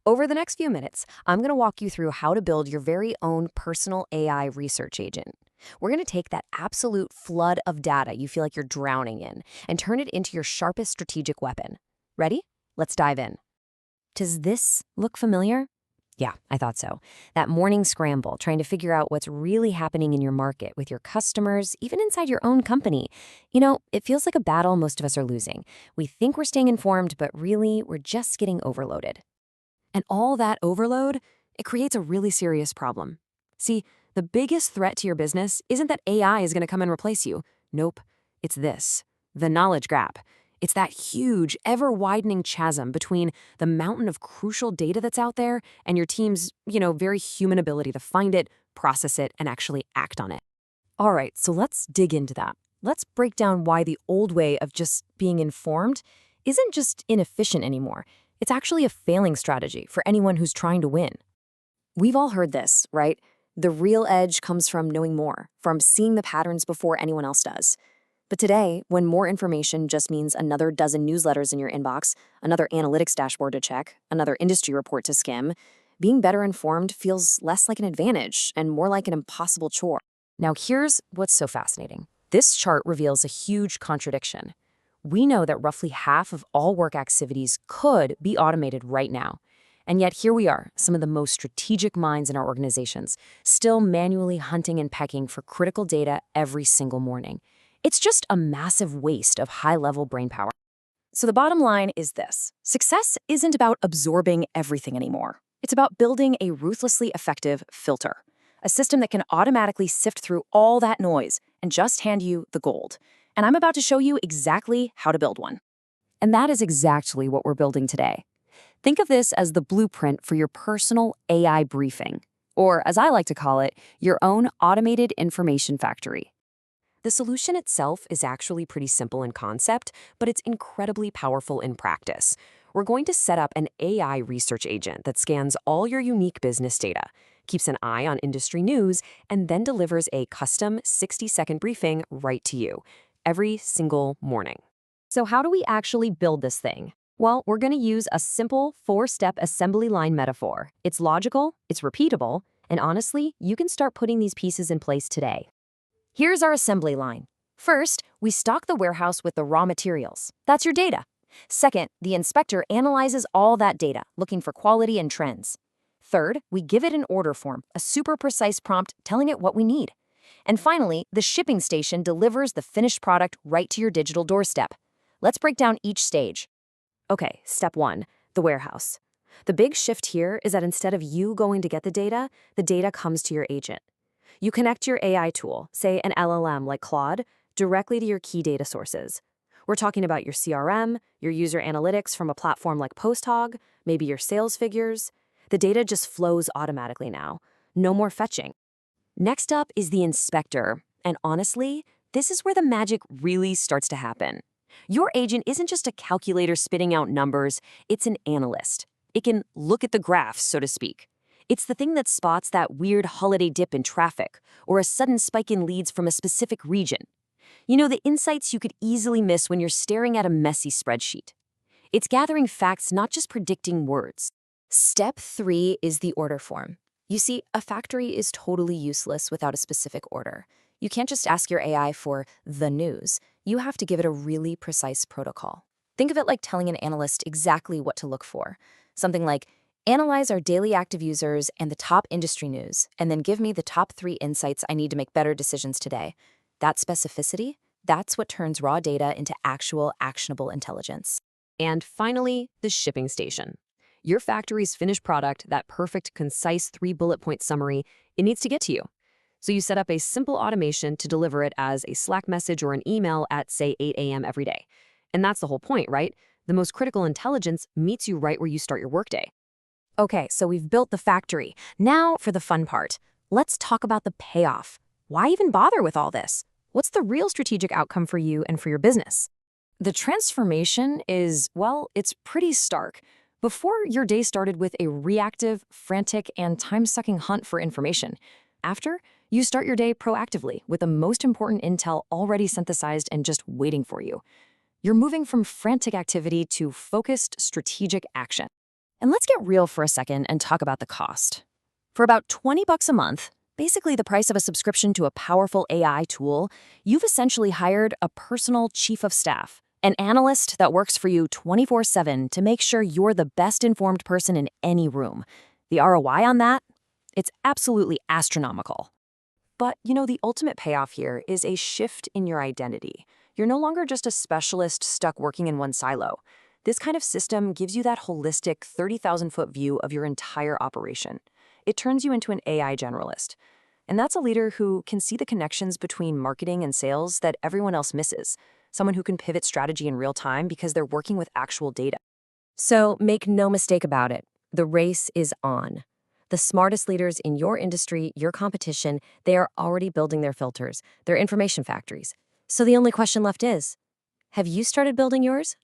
Over the next few minutes, I'm going to walk you through how to build your very own personal AI research agent. We're going to take that absolute flood of data you feel like you're drowning in and turn it into your sharpest strategic weapon. Ready? Let's dive in. Does this look familiar? Yeah, I thought so. That morning scramble, trying to figure out what's really happening in your market with your customers, even inside your own company. It feels like a battle most of us are losing. We think we're staying informed, but really, we're just getting overloaded. And all that overload, it creates a really serious problem. See, the biggest threat to your business isn't that AI is going to come and replace you. Nope, it's this, the knowledge gap. It's that huge, ever-widening chasm between the mountain of crucial data that's out there and your team's, very human ability to find it, process it, and actually act on it. All right, so let's dig into that. Let's break down why the old way of just being informed isn't just inefficient anymore. It's actually a failing strategy for anyone who's trying to win. We've all heard this, right? The real edge comes from knowing more, from seeing the patterns before anyone else does. But today, when more information just means another dozen newsletters in your inbox, another analytics dashboard to check, another industry report to skim, being better informed feels less like an advantage and more like an impossible chore. Now, here's what's so fascinating. This chart reveals a huge contradiction. We know that roughly half of all work activities could be automated right now. And yet here we are, some of the most strategic minds in our organizations, still manually hunting and pecking for critical data every single morning. It's just a massive waste of high-level brainpower. So the bottom line is this. Success isn't about absorbing everything anymore. It's about building a ruthlessly effective filter, a system that can automatically sift through all that noise and just hand you the gold. And I'm about to show you exactly how to build one. And that is exactly what we're building today. Think of this as the blueprint for your personal AI briefing, or as I like to call it, your own automated information factory. The solution itself is actually pretty simple in concept, but it's incredibly powerful in practice. We're going to set up an AI research agent that scans all your unique business data, keeps an eye on industry news, and then delivers a custom 60-second briefing right to you every single morning. So how do we actually build this thing? Well, we're going to use a simple 4-step assembly line metaphor. It's logical, it's repeatable, and honestly, you can start putting these pieces in place today. Here's our assembly line. First, we stock the warehouse with the raw materials. That's your data. Second, the inspector analyzes all that data, looking for quality and trends. Third, we give it an order form, a super precise prompt telling it what we need. And finally, the shipping station delivers the finished product right to your digital doorstep. Let's break down each stage. Okay, step 1, the warehouse. The big shift here is that instead of you going to get the data comes to your agent. You connect your AI tool, say an LLM like Claude, directly to your key data sources. We're talking about your CRM, your user analytics from a platform like PostHog, maybe your sales figures. The data just flows automatically now. No more fetching. Next up is the inspector, and honestly, this is where the magic really starts to happen. Your agent isn't just a calculator spitting out numbers, it's an analyst. It can look at the graphs, so to speak. It's the thing that spots that weird holiday dip in traffic or a sudden spike in leads from a specific region. The insights you could easily miss when you're staring at a messy spreadsheet. It's gathering facts, not just predicting words. Step 3 is the order form. You see, a factory is totally useless without a specific order. You can't just ask your AI for the news. You have to give it a really precise protocol. Think of it like telling an analyst exactly what to look for. Something like, analyze our daily active users and the top industry news, and then give me the top 3 insights I need to make better decisions today. That specificity, that's what turns raw data into actual actionable intelligence. And finally, the shipping station. Your factory's finished product, that perfect, concise 3-bullet-point summary, it needs to get to you. So you set up a simple automation to deliver it as a Slack message or an email at, say, 8 a.m. every day. And that's the whole point, right? The most critical intelligence meets you right where you start your workday. Okay, so we've built the factory. Now for the fun part. Let's talk about the payoff. Why even bother with all this? What's the real strategic outcome for you and for your business? The transformation is, well, it's pretty stark. Before, your day started with a reactive, frantic, and time-sucking hunt for information. After, you start your day proactively with the most important intel already synthesized and just waiting for you. You're moving from frantic activity to focused, strategic action. And let's get real for a second and talk about the cost. For about $20 a month, basically the price of a subscription to a powerful AI tool, you've essentially hired a personal chief of staff, an analyst that works for you 24/7 to make sure you're the best informed person in any room. The ROI on that? It's absolutely astronomical. But, the ultimate payoff here is a shift in your identity. You're no longer just a specialist stuck working in one silo. This kind of system gives you that holistic 30,000-foot view of your entire operation. It turns you into an AI generalist. And that's a leader who can see the connections between marketing and sales that everyone else misses. Someone who can pivot strategy in real time because they're working with actual data. So make no mistake about it. The race is on. The smartest leaders in your industry, your competition, they are already building their filters, their information factories. So the only question left is, have you started building yours?